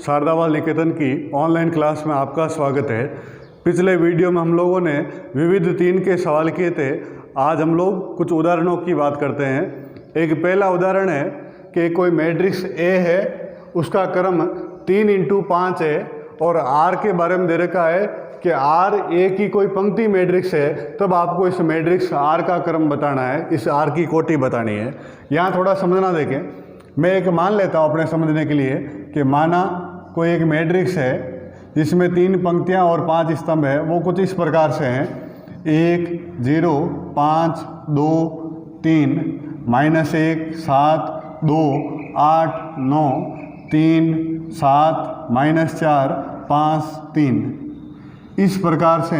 शारदावाल निकेतन की online class में आपका स्वागत है। पिछले वीडियो में हम लोगों ने विविध 3 के सवाल किए थे। आज हम लोग कुछ उदाहरणों की बात करते हैं। एक पहला उदाहरण है कि कोई मैट्रिक्स ए है, उसका क्रम 3 × 5 है और आर के बारे में दे रखा है कि आर ए की कोई पंक्ति मैट्रिक्स है, तब आपको इस मैट्रिक्स आर का क्रम बताना है, इस आर की कोटि बतानी है। यहाँ थोड़ा समझना देखें। मैं एक मान लेता हूँ अपने समझने के लिए कि माना कोई एक मैट्रिक्स है जिसमें 3 पंक्तियाँ और 5 स्तंभ है। वो कुछ इस प्रकार से हैं: 1 0 5 2 3 -1 7 2 8 9 3 7 -4 5 3। इस प्रकार से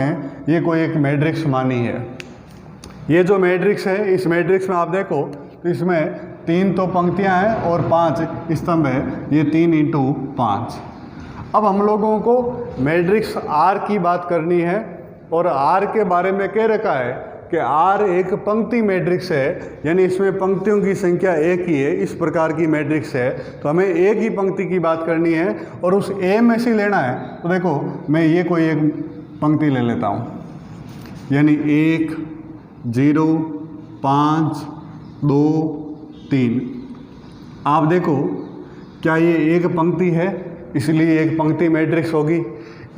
ये कोई एक मैट्रिक्स मानी है। ये जो मैट्रिक्स है, इस मैट्रिक्स में आप देखो तो इसमें 3 तो पंक्तियां हैं और 5 स्तंभ है। ये 3 × 5। अब हम लोगों को मैट्रिक्स आर की बात करनी है और आर के बारे में कह रखा है कि आर एक पंक्ति मैट्रिक्स है, यानी इसमें पंक्तियों की संख्या एक ही है। इस प्रकार की मैट्रिक्स है तो हमें एक ही पंक्ति की बात करनी है और उस ए में से लेना है। तो देखो मैं ये कोई एक पंक्ति ले लेता हूँ, यानी 1 0 5 2 3। आप देखो क्या ये एक पंक्ति है, इसलिए एक पंक्ति मैट्रिक्स होगी।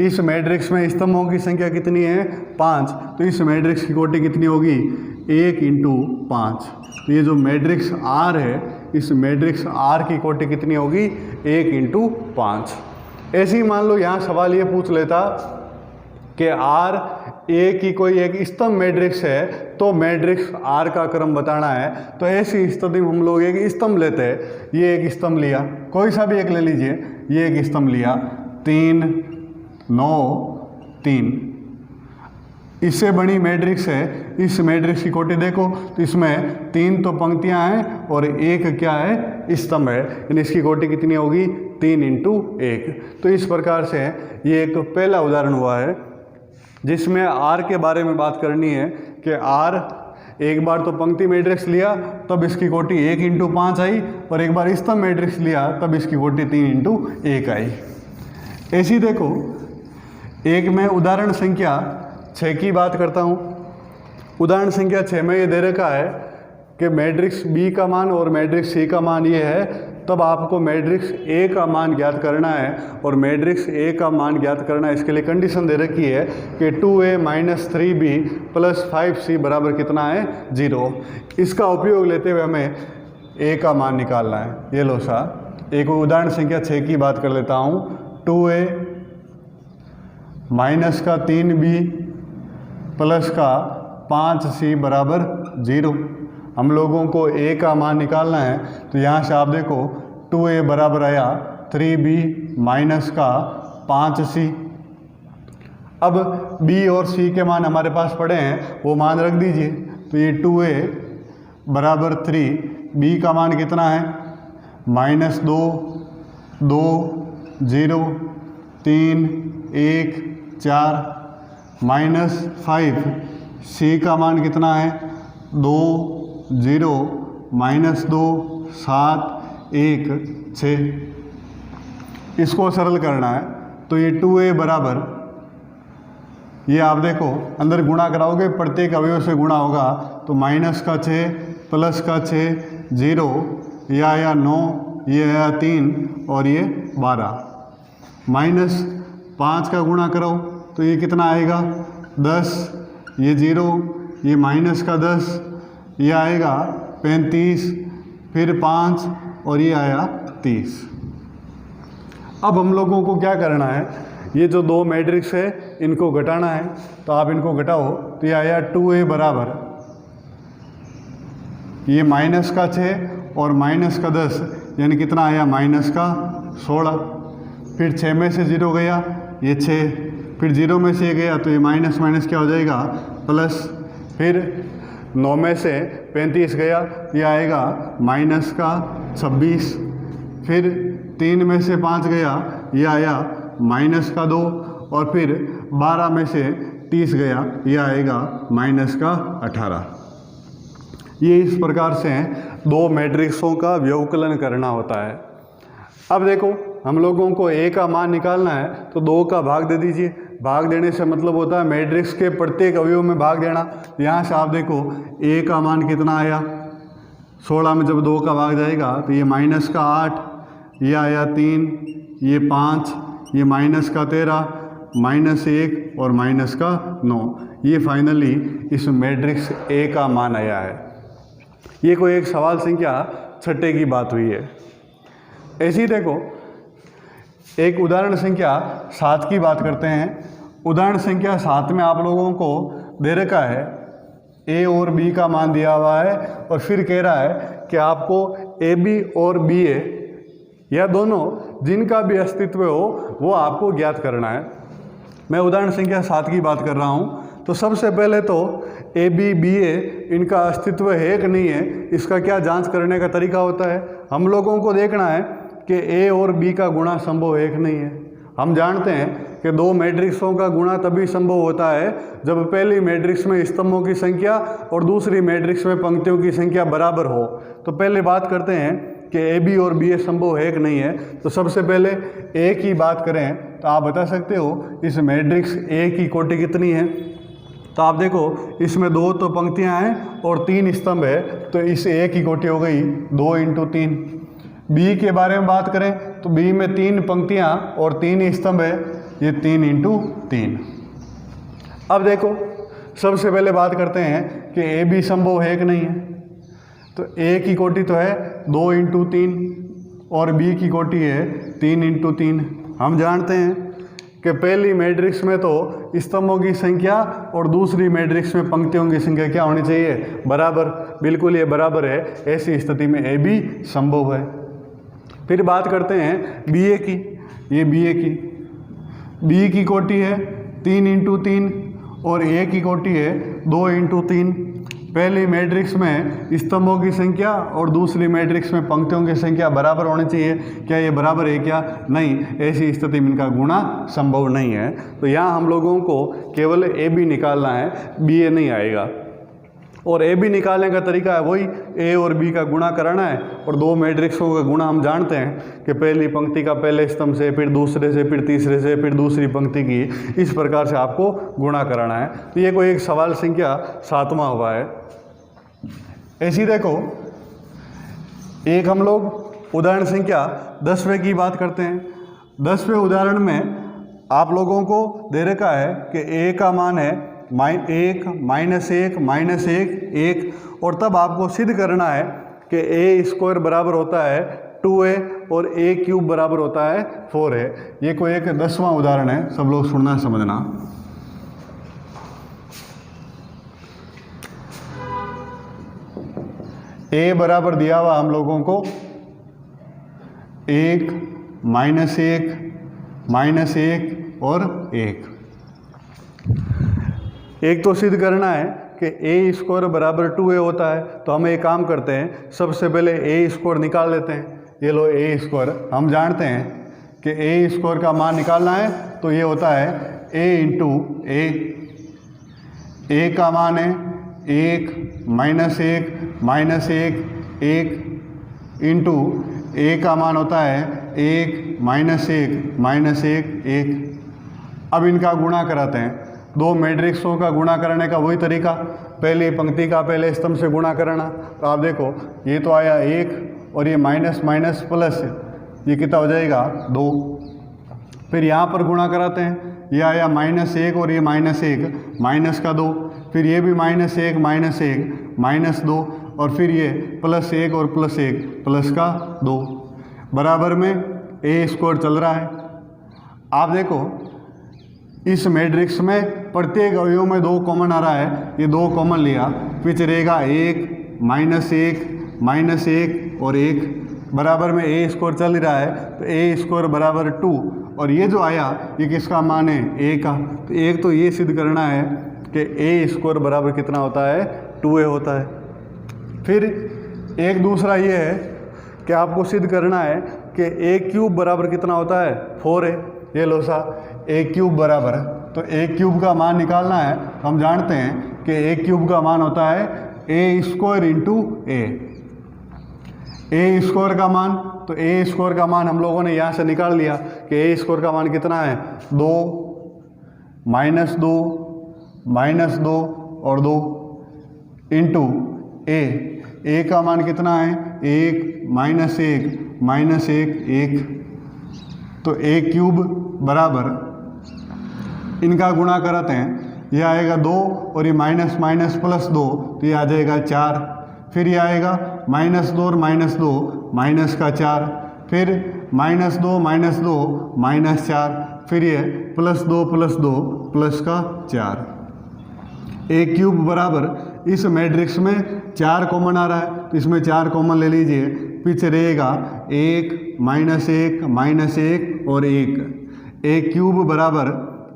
इस मैट्रिक्स में स्तंभों की संख्या कितनी है? 5। तो इस मैट्रिक्स की कोटि कितनी होगी? 1 × 5। तो ये जो मैट्रिक्स आर है, इस मैट्रिक्स आर की कोटि कितनी होगी? 1 × 5। ऐसे ही मान लो यहाँ सवाल ये पूछ लेता कि आर ए की कोई एक स्तंभ मैट्रिक्स है, तो मैट्रिक्स आर का क्रम बताना है। तो ऐसी स्थिति में हम लोग एक स्तंभ लेते हैं। ये एक स्तंभ लिया, कोई सा भी एक ले लीजिए। ये एक स्तंभ लिया 3 9 3। इससे बड़ी मैट्रिक्स है। इस मैट्रिक्स की कोटि देखो तो इसमें 3 तो पंक्तियां हैं और एक क्या है? स्तंभ है, यानी इसकी कोटि कितनी होगी? 3 × 1। तो इस प्रकार से ये एक पहला उदाहरण हुआ है जिसमें आर के बारे में बात करनी है कि आर एक बार तो पंक्ति मैट्रिक्स लिया तब इसकी कोटि 1 × 5 आई, और एक बार स्तंभ मैट्रिक्स लिया तब इसकी कोटि 3 × 1 आई। ऐसी देखो एक मैं उदाहरण संख्या 6 की बात करता हूँ। उदाहरण संख्या 6 में ये दे रखा है कि मैट्रिक्स बी का मान और मैट्रिक्स सी का मान ये है, तब आपको मैट्रिक्स ए का मान ज्ञात करना है। और मैट्रिक्स ए का मान ज्ञात करना है, इसके लिए कंडीशन दे रखी है कि 2a - 3b + 5c बराबर कितना है? 0। इसका उपयोग लेते हुए हमें ए का मान निकालना है। ये लो सा एक उदाहरण संख्या 6 की बात कर लेता हूँ। 2a - 3b + 5c बराबर 0। हम लोगों को a का मान निकालना है। तो यहाँ से आप देखो 2a बराबर आया 3b - 5c। अब b और c के मान हमारे पास पड़े हैं, वो मान रख दीजिए। तो ये 2a बराबर 3, b का मान कितना है? -2 2 0 3 1 4 -5। c का मान कितना है? 2 0 -2 7 1 6। इसको सरल करना है तो ये 2a बराबर, ये आप देखो अंदर गुणा कराओगे, प्रत्येक अवयव से गुणा होगा तो -6 +6 0, यह आया 9, ये आया 3 और ये 12। -5 का गुणा करो तो ये कितना आएगा? 10, ये 0, ये -10, ये आएगा 35, फिर 5 और ये आया 30। अब हम लोगों को क्या करना है? ये जो 2 मैट्रिक्स है इनको घटाना है। तो आप इनको घटाओ तो ये आया 2a बराबर, ये -6 और -10, यानी कितना आया? -16। फिर 6 में से 0 गया, ये 6, फिर 0 में से ये गया तो ये माइनस क्या हो जाएगा? प्लस। फिर 9 में से 35 गया, ये आएगा -26। फिर 3 में से 5 गया, ये आया -2। और फिर 12 में से 30 गया, ये आएगा -18। ये इस प्रकार से 2 मैट्रिक्सों का व्यवकलन करना होता है। अब देखो हम लोगों को ए का मान निकालना है तो 2 का भाग दे दीजिए। भाग देने से मतलब होता है मैट्रिक्स के प्रत्येक अवयव में भाग देना। यहाँ से आप देखो ए का मान कितना आया, 16 में जब 2 का भाग जाएगा तो ये माइनस का 8, ये आया 3, ये 5, ये माइनस का 13, माइनस 1 और माइनस का 9। ये फाइनली इस मैट्रिक्स ए का मान आया है। ये कोई एक सवाल संख्या 6 की बात हुई है। ऐसे ही देखो एक उदाहरण संख्या 7 की बात करते हैं। उदाहरण संख्या 7 में आप लोगों को दे रखा है ए और बी का मान दिया हुआ है और फिर कह रहा है कि आपको ए बी और बी ए या दोनों जिनका भी अस्तित्व हो वो आपको ज्ञात करना है। मैं उदाहरण संख्या 7 की बात कर रहा हूँ। तो सबसे पहले तो ए बी बी ए इनका अस्तित्व है कि नहीं है, इसका क्या जांच करने का तरीका होता है। हम लोगों को देखना है कि ए और बी का गुणा संभव है कि नहीं है। हम जानते हैं कि 2 मैट्रिक्सों का गुणा तभी संभव होता है जब पहली मैट्रिक्स में स्तंभों की संख्या और दूसरी मैट्रिक्स में पंक्तियों की संख्या बराबर हो। तो पहले बात करते हैं कि ए बी और बी ए संभव है कि नहीं है। तो सबसे पहले ए की बात करें तो आप बता सकते हो इस मैट्रिक्स ए की कोटि कितनी है। तो आप देखो इसमें 2 तो पंक्तियां हैं और 3 स्तंभ है, तो इस ए की कोटि हो गई 2 × 3। बी के बारे में बात करें तो बी में 3 पंक्तियां और 3 स्तंभ है, ये 3 × 3। अब देखो सबसे पहले बात करते हैं कि ए बी संभव है कि नहीं है। तो ए की कोटि तो है 2 × 3 और बी की कोटि है 3 × 3। हम जानते हैं कि पहली मैट्रिक्स में तो स्तंभों की संख्या और दूसरी मैट्रिक्स में पंक्तियों की संख्या क्या होनी चाहिए, बराबर। बिल्कुल ये बराबर है, ऐसी स्थिति में ए बी संभव है। फिर बात करते हैं बी ए की। ये बी ए की बी की कोटि है 3 × 3 और ए की कोटि है 2 × 3। पहली मैट्रिक्स में स्तंभों की संख्या और दूसरी मैट्रिक्स में पंक्तियों की संख्या बराबर होनी चाहिए। क्या ये बराबर है क्या? नहीं, ऐसी स्थिति में इनका गुणा संभव नहीं है। तो यहाँ हम लोगों को केवल ए बी निकालना है, बी ए नहीं आएगा। और ए बी निकालने का तरीका है वही ए और बी का गुणा कराना है। और 2 मैट्रिक्सों का गुणा हम जानते हैं कि पहली पंक्ति का पहले स्तंभ से, फिर दूसरे से, फिर तीसरे से, फिर दूसरी पंक्ति की, इस प्रकार से आपको गुणा कराना है। तो ये कोई एक सवाल संख्या 7वां हुआ है। ऐसी देखो एक हम लोग उदाहरण संख्या 10वें की बात करते हैं। 10वें उदाहरण में आप लोगों को दे रखा है कि ए का मान है -1, -1, -1, 1 और तब आपको सिद्ध करना है कि ए स्क्वायर बराबर होता है 2a और ए क्यूब बराबर होता है 4a। ये कोई एक 10वां उदाहरण है, सब लोग सुनना समझना। ए बराबर दिया हुआ हम लोगों को 1, -1, -1 और 1। एक तो सिद्ध करना है कि ए स्क्वायर बराबर 2a होता है। तो हम एक काम करते हैं, सबसे पहले ए स्क्वायर निकाल लेते हैं। ये लो ए स्क्वायर, हम जानते हैं कि ए स्क्वायर का मान निकालना है तो ये होता है a × a। ए का मान है 1, -1, -1, 1 इंटू ए का मान होता है 1, -1, -1, 1। अब इनका गुणा कराते हैं। 2 मैट्रिक्सों का गुणा करने का वही तरीका, पहली पंक्ति का पहले स्तंभ से गुणा करना। तो आप देखो ये तो आया 1 और ये माइनस माइनस प्लस, ये कितना हो जाएगा 2। फिर यहाँ पर गुणा कराते हैं, ये आया -1 और ये -1, माइनस का 2। फिर ये भी -1, -1, -2 और फिर ये +1 और +1, प्लस का 2 बराबर में ए स्क्वायर चल रहा है। आप देखो इस मैट्रिक्स में प्रत्येक अवयव में 2 कॉमन आ रहा है, ये 2 कॉमन लिया, फिर रहेगा 1, -1, -1 और 1 बराबर में ए स्क्वायर चल रहा है। तो ए स्क्वायर बराबर 2 और ये जो आया ये किसका मान है, ए का। तो एक तो ये सिद्ध करना है कि ए स्क्वायर बराबर कितना होता है, 2a होता है। फिर एक दूसरा ये है कि आपको सिद्ध करना है कि ए क्यूब बराबर कितना होता है, 4a। ये लो सा ए क्यूब बराबर, तो ए क्यूब का मान निकालना है। हम जानते हैं कि ए क्यूब का मान होता है a² × a। ए स्क्वायर का मान तो ए स्क्वायर का मान हम लोगों ने यहाँ से निकाल लिया कि ए स्क्वायर का मान कितना है 2 -2 और 2 इंटू ए का मान कितना है 1 -1 1 तो ए क्यूब बराबर इनका गुणा करते हैं, ये आएगा 2 और ये माइनस माइनस प्लस 2 तो ये आ जाएगा 4। फिर ये आएगा -2 और -2 माइनस का 4, फिर -2 -4, फिर ये +2 +2 प्लस का 4। ए क्यूब बराबर इस मैट्रिक्स में 4 कॉमन आ रहा है तो इसमें 4 कॉमन ले लीजिए, पीछे रहेगा 1 -1 और 1। ए क्यूब बराबर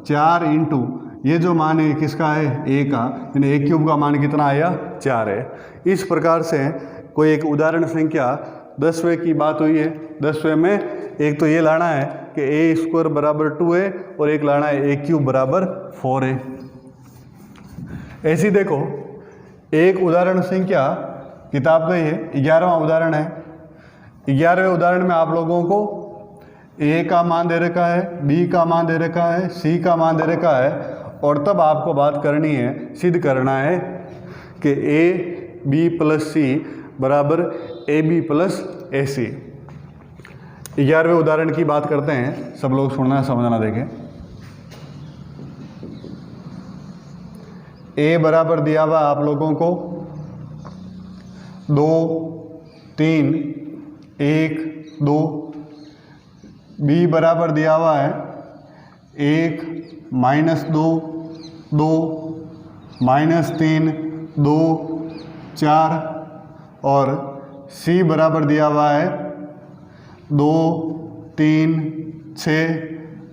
4 इंटू ये जो मान है किसका है ए का, यानी ए क्यूब का मान कितना आया 4 है। इस प्रकार से कोई एक उदाहरण संख्या 10वें की बात हुई है। 10वें में एक तो ये लाना है कि ए स्क्वायर बराबर 2 है और एक लाना है ए क्यूब बराबर 4 है। ऐसी देखो एक उदाहरण संख्या किताब में है 11वां उदाहरण है। 11वें उदाहरण में आप लोगों को ए का मान दे रखा है, बी का मान दे रखा है, सी का मान दे रखा है और तब आपको बात करनी है, सिद्ध करना है कि ए बी प्लस सी बराबर ए बी प्लस ए सी। 11वें उदाहरण की बात करते हैं, सब लोग सुनना समझना देखें। ए बराबर दिया हुआ आप लोगों को 2 3 1 2, बी बराबर दिया हुआ है 1 -2 2 -3 2 4 और सी बराबर दिया हुआ है 2 3 6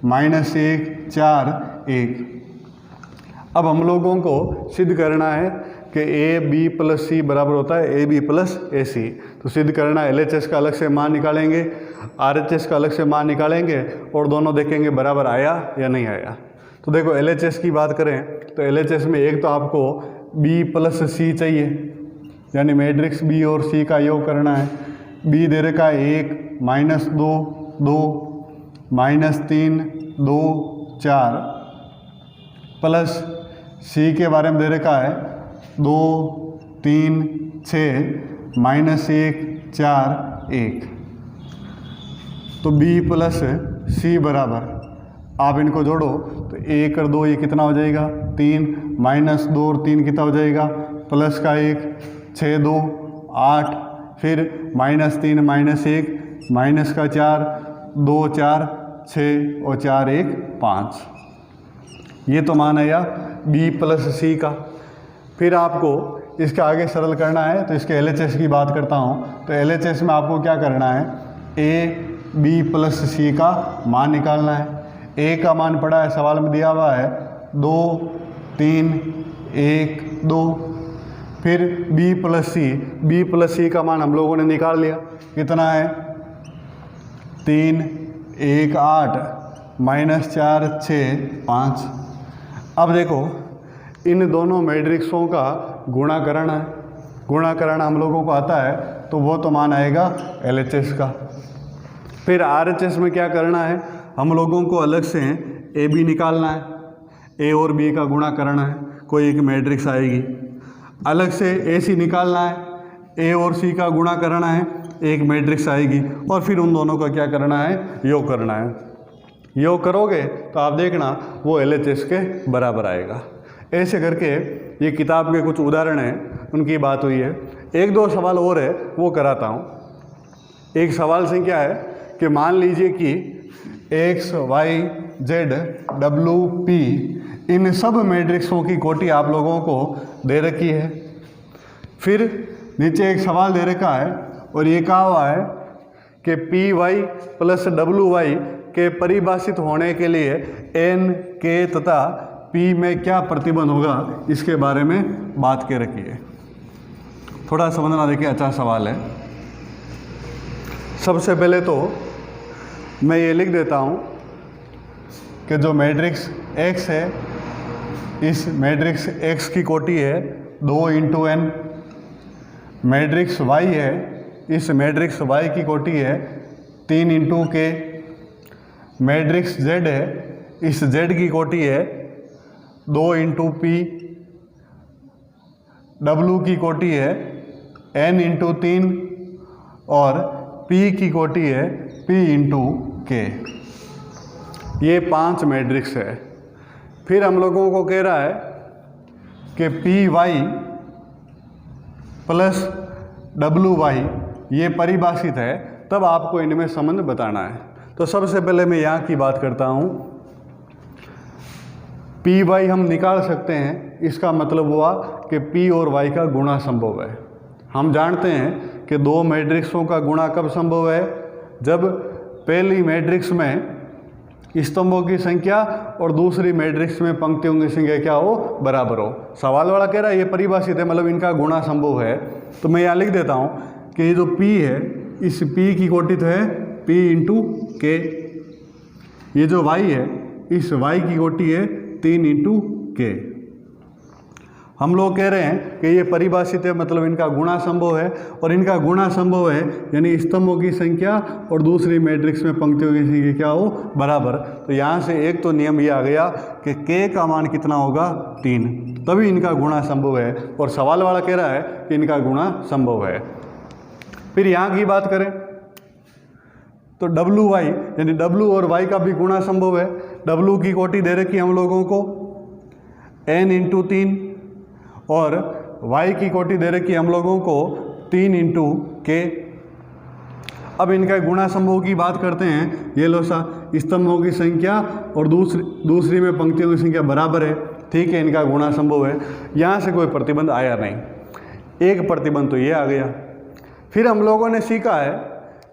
-1 4 1। अब हम लोगों को सिद्ध करना है कि ए बी प्लस सी बराबर होता है ए बी प्लस ए सी। तो सिद्ध करना है, LHS का अलग से मान निकालेंगे, RHS का अलग से मान निकालेंगे और दोनों देखेंगे बराबर आया या नहीं आया। तो देखो LHS की बात करें तो LHS में एक तो आपको B प्लस सी चाहिए, यानी मैट्रिक्स B और C का योग करना है। B दे रखा है 1 -2 2 -3 2 4 प्लस C के बारे में दे रखा है 2 3 6 -1 4 1। तो B प्लस सी बराबर आप इनको जोड़ो तो 1 और 2 ये कितना हो जाएगा 3 -2 और 3 कितना हो जाएगा प्लस का 1 6 2 8, फिर -3 -1 माइनस का 4 2 4 6 और 4 1 5। ये तो मान आया B प्लस सी का। फिर आपको इसके आगे सरल करना है तो इसके LHS की बात करता हूँ। तो LHS में आपको क्या करना है, A B प्लस सी का मान निकालना है। A का मान पड़ा है, सवाल में दिया हुआ है 2 3 1 2। फिर B प्लस सी का मान हम लोगों ने निकाल लिया, कितना है 3 1 8 -4 6 5। अब देखो इन दोनों मैट्रिक्सों का गुणा करना है, गुणा करना हम लोगों को आता है तो वो तो मान आएगा LHS का। फिर RHS में क्या करना है, हम लोगों को अलग से AB निकालना है, A और B का गुणा करना है, कोई एक मैट्रिक्स आएगी। अलग से AC निकालना है, A और C का गुणा करना है, एक मैट्रिक्स आएगी। और फिर उन दोनों का क्या करना है, योग करना है। योग करोगे तो आप देखना वो LHS के बराबर आएगा। ऐसे करके ये किताब के कुछ उदाहरण हैं, उनकी बात हुई है। एक दो सवाल और है वो कराता हूँ। एक सवाल संख्या है कि मान लीजिए कि X Y Z W P इन सब मैट्रिक्सों की कोटि आप लोगों को दे रखी है। फिर नीचे एक सवाल दे रखा है और ये कहा हुआ है कि PY प्लस WY के परिभाषित होने के लिए N K तथा P में क्या प्रतिबंध होगा, इसके बारे में बात के रखी है। थोड़ा समझना, देखिए अच्छा सवाल है। सबसे पहले तो मैं ये लिख देता हूँ कि जो मैट्रिक्स X है, इस मैट्रिक्स X की कोटि है 2 × N। मैट्रिक्स Y है, इस मैट्रिक्स Y की कोटि है 3 इंटू के। मैट्रिक्स Z है, इस Z की कोटि है 2 इंटू पी। W की कोटि है n इंटू 3 और P की कोटि है P इंटू के। ये 5 मैट्रिक्स है। फिर हम लोगों को कह रहा है कि PY प्लस WY ये परिभाषित है, तब आपको इनमें संबंध बताना है। तो सबसे पहले मैं यहाँ की बात करता हूँ। PY हम निकाल सकते हैं, इसका मतलब हुआ कि P और Y का गुणा संभव है। हम जानते हैं कि दो मैट्रिक्सों का गुणा कब संभव है, जब पहली मैट्रिक्स में स्तंभों की संख्या और दूसरी मैट्रिक्स में पंक्तियों की संख्या क्या हो, बराबर हो। सवाल वाला कह रहा है ये परिभाषित है, मतलब इनका गुणा संभव है। तो मैं यहाँ लिख देता हूँ कि ये जो P है, इस P की कोटि तो है P इंटू के। ये जो Y है, इस Y की कोटि है 3 इंटू के। हम लोग कह रहे हैं कि ये परिभाषित है, मतलब इनका गुणा संभव है, और इनका गुणा संभव है यानी स्तंभों की संख्या और दूसरी मैट्रिक्स में पंक्तियों की संख्या क्या हो, बराबर। तो यहाँ से एक तो नियम ये आ गया कि k का मान कितना होगा, 3, तभी इनका गुणा संभव है। और सवाल वाला कह रहा है कि इनका गुणा संभव है। फिर यहाँ की बात करें तो WY यानी W और Y का भी गुणा संभव है। W की कोटि दे रखी हम लोगों को n इंटू 3 और Y की कोटि दे रखी हम लोगों को 3 इंटू के। अब इनका गुणा संभव की बात करते हैं। ये लो सा, स्तंभों की संख्या और दूसरी में पंक्तियों की संख्या बराबर है, ठीक है, इनका गुणा संभव है। यहाँ से कोई प्रतिबंध आया नहीं, एक प्रतिबंध तो ये आ गया। फिर हम लोगों ने सीखा है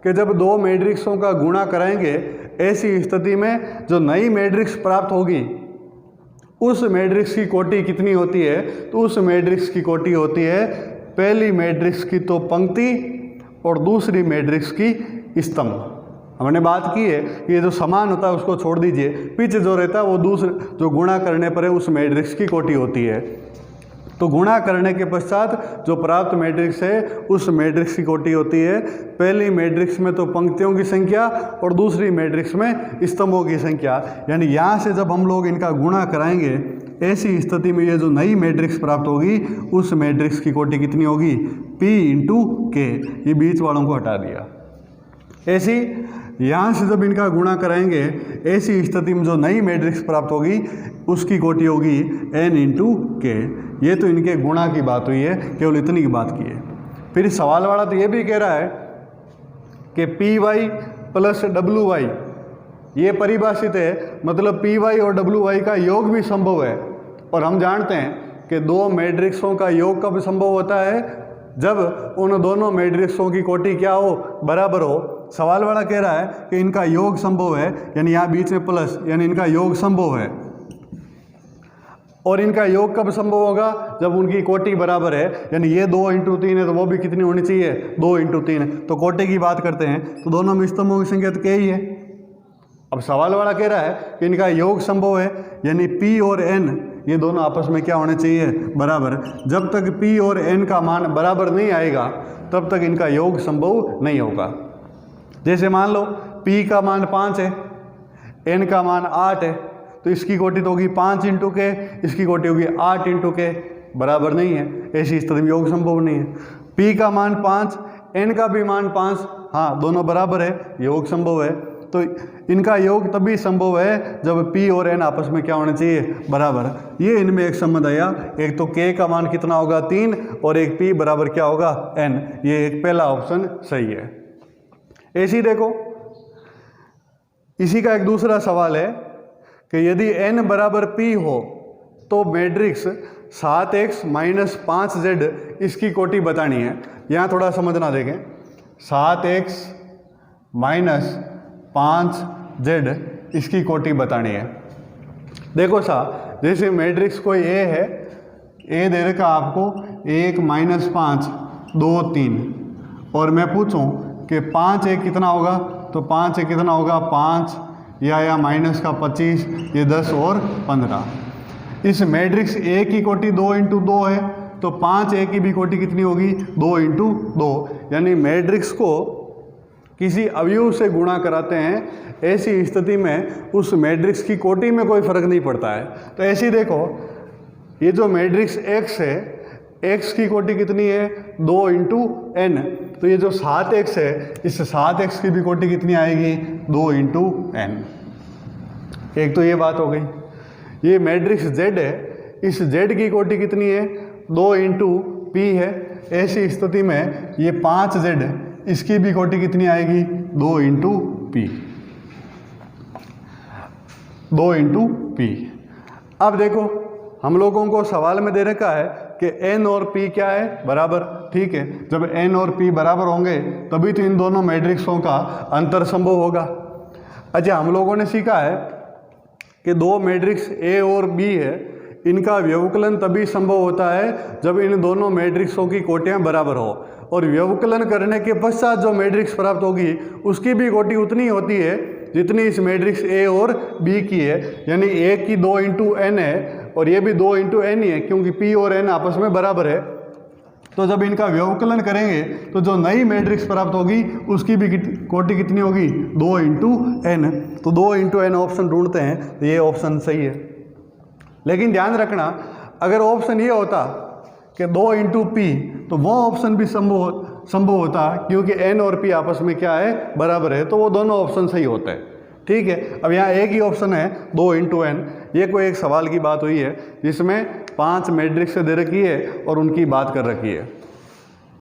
कि जब दो मैट्रिक्सों का गुणा कराएंगे, ऐसी स्थिति में जो नई मैट्रिक्स प्राप्त होगी उस मैट्रिक्स की कोटि कितनी होती है, तो उस मैट्रिक्स की कोटि होती है पहली मैट्रिक्स की तो पंक्ति और दूसरी मैट्रिक्स की स्तंभ। हमने बात की है कि ये जो समान होता है उसको छोड़ दीजिए, पीछे जो रहता है वो दूसरे जो गुणा करने पर है उस मैट्रिक्स की कोटि होती है। तो गुणा करने के पश्चात जो प्राप्त मैट्रिक्स है उस मैट्रिक्स की कोटि होती है पहली मैट्रिक्स में तो पंक्तियों की संख्या और दूसरी मैट्रिक्स में स्तंभों की संख्या। यानी यहाँ से जब हम लोग इनका गुणा कराएंगे, ऐसी स्थिति में ये जो नई मैट्रिक्स प्राप्त होगी उस मैट्रिक्स की कोटि कितनी होगी, P इंटू के। ये बीच वालों को हटा दिया। ऐसी यहाँ से जब इनका गुणा कराएंगे, ऐसी स्थिति में जो नई मैट्रिक्स प्राप्त होगी उसकी कोटि होगी n इंटू के। ये तो इनके गुणा की बात हुई है, केवल इतनी की बात की है। फिर सवाल वाला तो ये भी कह रहा है कि PY प्लस WY ये परिभाषित है, मतलब PY और WY का योग भी संभव है। और हम जानते हैं कि दो मैट्रिक्सों का योग कब संभव होता है, जब उन दोनों मैट्रिक्सों की कोटि क्या हो, बराबर हो। सवाल वाला कह रहा है कि इनका योग संभव है, यानी यहाँ बीच में प्लस, यानी इनका योग संभव है। और इनका योग कब संभव होगा, जब उनकी कोटि बराबर है। यानी ये 2 इंटू 3 है तो वो भी कितनी होनी चाहिए, 2 इंटू 3। तो कोटि की बात करते हैं तो दोनों में स्तंभों की संख्या तो क्या ही है। अब सवाल वाला कह रहा है कि इनका योग संभव है, यानी P और N ये दोनों आपस में क्या होने चाहिए, बराबर। जब तक P और N का मान बराबर नहीं आएगा तब तक इनका योग संभव नहीं होगा। जैसे मान लो P का मान 5 है, N का मान 8 है, तो इसकी कोटि तो होगी 5 इंटू के, इसकी कोटि होगी 8 इंटू के, बराबर नहीं है। ऐसी स्थिति में योग संभव नहीं है। P का मान 5, N का भी मान 5, हाँ दोनों बराबर है, योग संभव है। तो इनका योग तभी संभव है जब P और N आपस में क्या होना चाहिए, बराबर। ये इनमें एक संबंध आया, एक तो K का मान कितना होगा 3 और एक P बराबर क्या होगा N। ये एक पहला ऑप्शन सही है। ऐसी देखो, इसी का एक दूसरा सवाल है कि यदि n बराबर P हो तो मैट्रिक्स 7x माइनस 5z इसकी कोटि बतानी है। यहाँ थोड़ा समझना देखें, 7x माइनस 5z इसकी कोटि बतानी है। देखो सा, जैसे मैट्रिक्स कोई A है, A दे रखा आपको 1 माइनस 5 2 3, और मैं पूछूं कि 5A कितना होगा, तो 5A कितना होगा 5 या माइनस का 25, ये 10 और 15। इस मैट्रिक्स A की कोटि 2 इंटू 2 है, तो 5A की भी कोटि कितनी होगी 2 इंटू 2। यानी मैट्रिक्स को किसी अवयव से गुणा कराते हैं, ऐसी स्थिति में उस मैट्रिक्स की कोटि में कोई फर्क नहीं पड़ता है। तो ऐसे ही देखो, ये जो मैट्रिक्स x है, x की कोटि कितनी है 2 × n, तो ये जो 7x है, इस 7x की भी कोटि कितनी आएगी 2 × n। एक तो ये बात हो गई। ये मैट्रिक्स z है, इस z की कोटि कितनी है 2 × p है। ऐसी स्थिति में ये 5z, इसकी भी कोटि कितनी आएगी 2 × p, 2 × p। अब देखो, हम लोगों को सवाल में दे रखा है कि n और p क्या है बराबर, ठीक है। जब n और p बराबर होंगे तभी तो इन दोनों मैट्रिक्सों का अंतर संभव होगा। अच्छा, हम लोगों ने सीखा है कि दो मैट्रिक्स A और B है, इनका व्यवकलन तभी संभव होता है जब इन दोनों मैट्रिक्सों की कोटियां बराबर हो, और व्यवकलन करने के पश्चात जो मैट्रिक्स प्राप्त होगी उसकी भी कोटि उतनी होती है जितनी इस मैट्रिक्स A और B की है। यानी A की 2 × n है और ये भी 2 × n ही है, क्योंकि P और n आपस में बराबर है। तो जब इनका व्यवकलन करेंगे तो जो नई मैट्रिक्स प्राप्त होगी उसकी भी कोटि कितनी होगी 2 × n। तो 2 × n ऑप्शन ढूंढते हैं, तो ये ऑप्शन सही है। लेकिन ध्यान रखना, अगर ऑप्शन ये होता कि 2 × p, तो वो ऑप्शन भी संभव होता, क्योंकि n और p आपस में क्या है बराबर है, तो वो दोनों ऑप्शन सही होते हैं। ठीक है, अब यहाँ एक ही ऑप्शन है 2 × n। ये कोई एक सवाल की बात हुई है जिसमें 5 मैट्रिक्स दे रखी है और उनकी बात कर रखी है।